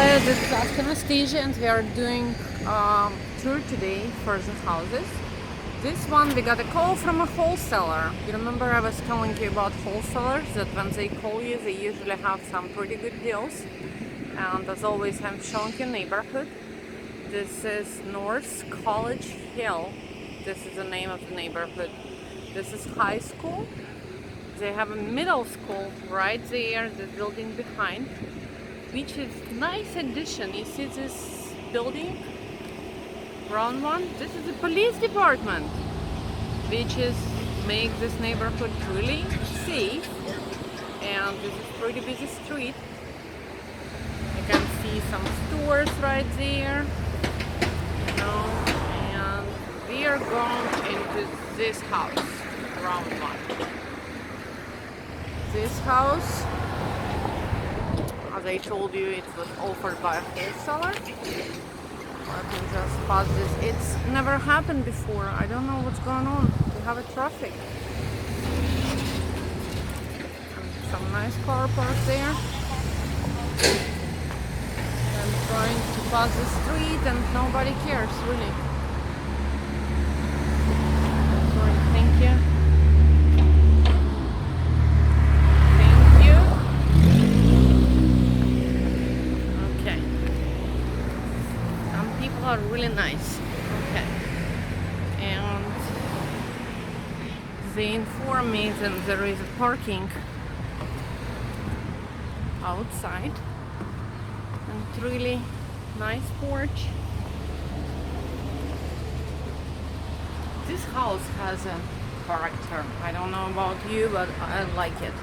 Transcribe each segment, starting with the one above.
Hello, this is Anastasia and we are doing tour today for the houses. This one we got a call from a wholesaler. You remember I was telling you about wholesalers that when they call you they usually have some pretty good deals. And as always I'm showing you neighborhood. This is North College Hill. This is the name of the neighborhood. This is high school. They have a middle school right there, the building behind, which is nice addition. You see this building, brown one? This is the police department, which is make this neighborhood really safe. And this is pretty busy street. You can see some stores right there, you know. And we are going into this house, round one. This house, as I told you, it was offered by a wholesaler. Let me just pause this. It's never happened before. I don't know what's going on. We have a traffic. And some nice car parked there. I'm trying to pass the street and nobody cares, really. Sorry, thank you. Are really nice. Okay. And they inform me that there is a parking outside and really nice porch. This house has a character. I don't know about you, but I like it.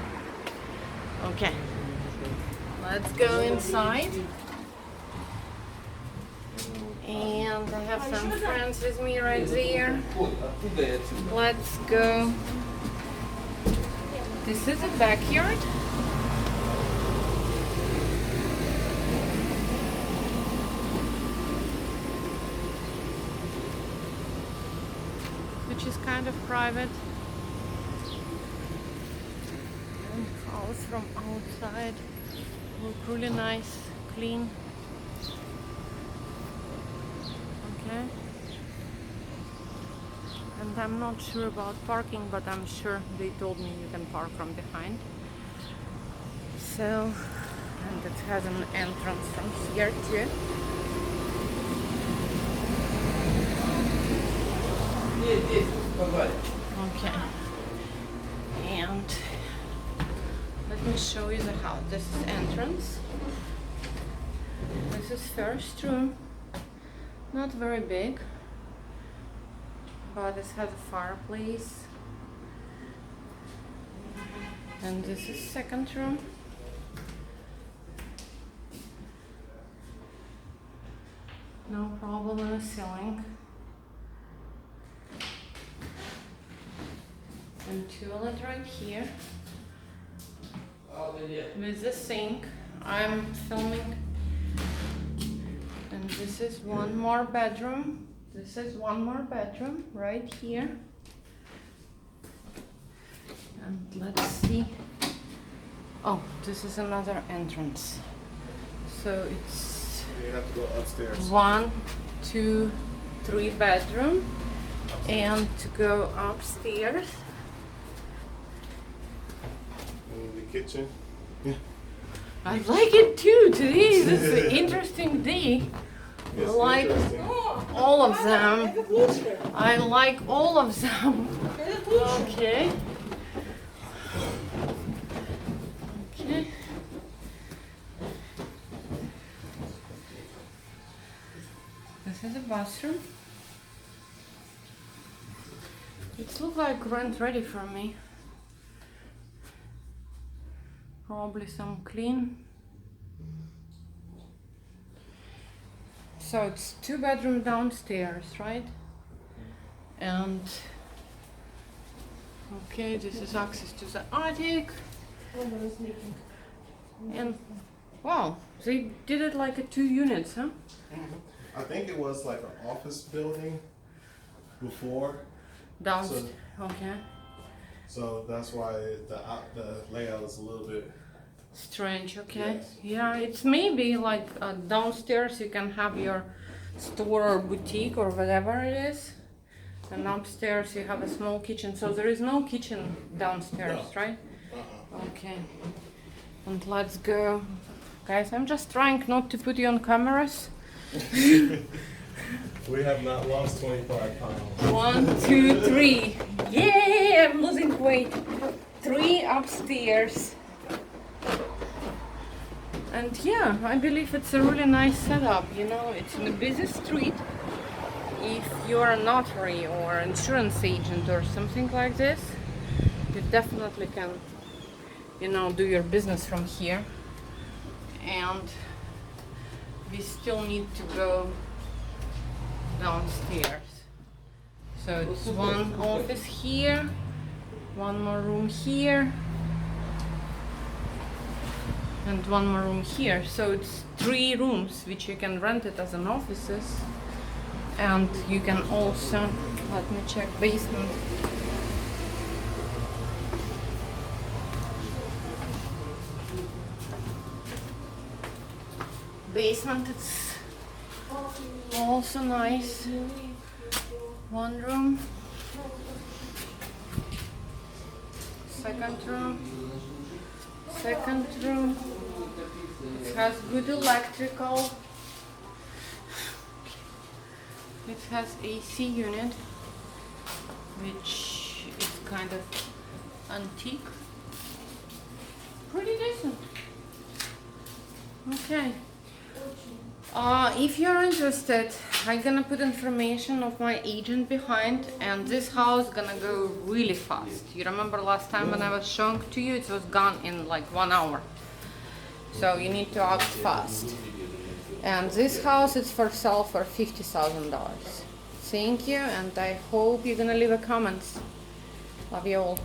Okay. Let's go inside. And I have some friends with me right there. Let's go. This is a backyard. Which is kind of private. And house from outside. Look really nice, clean. Okay. And I'm not sure about parking, but I'm sure they told me you can park from behind. So, and it has an entrance from here too. Okay. And let me show you the house. This is entrance. This is first room. Not very big, but it has a fireplace. And this is second room. No problem in the ceiling. And toilet right here. With the sink. I'm filming. And this is one more bedroom. This is one more bedroom right here. And let's see. Oh, this is another entrance. So it's you have to go upstairs. 1, 2, 3 bedroom. And to go upstairs. And the kitchen. Yeah. I like it too. Today is an interesting day. It's Like all of them. I like all of them. Okay. Okay. This is a bathroom. It looks like rent ready for me. Probably some clean. So it's 2 bedroom downstairs, right? And okay, this is access to the attic. And wow, they did it like a 2 units, huh? I think it was like an office building before. Downstairs. Okay. So that's why the layout is a little bit Strange, okay. Yes. Yeah, it's maybe like downstairs you can have your store or boutique or whatever it is. And upstairs you have a small kitchen. So there is no kitchen downstairs, No. right? Okay. And let's go. Guys, I'm just trying not to put you on cameras. We have not lost 25 pounds. 1, 2, 3. Yay! I'm losing weight. 3 upstairs. And yeah, I believe it's a really nice setup. You know, it's in a busy street. If you're a notary or insurance agent or something like this, you definitely can, you know, do your business from here. And we still need to go downstairs. So it's one office here, one more room here, and one more room here. So it's 3 rooms which you can rent it as an offices. And you can also, let me check, basement. Basement, it's also nice. 1 room. Second room. Second room. It has good electrical. It has AC unit, which is kind of antique. Pretty decent. Okay. If you're interested, I'm gonna put information of my agent behind, and this house gonna go really fast. You remember last time when I was showing to you, it was gone in like 1 hour. So you need to act fast. And this house is for sale for $50,000. Thank you, and I hope you're gonna leave a comment. Love you all.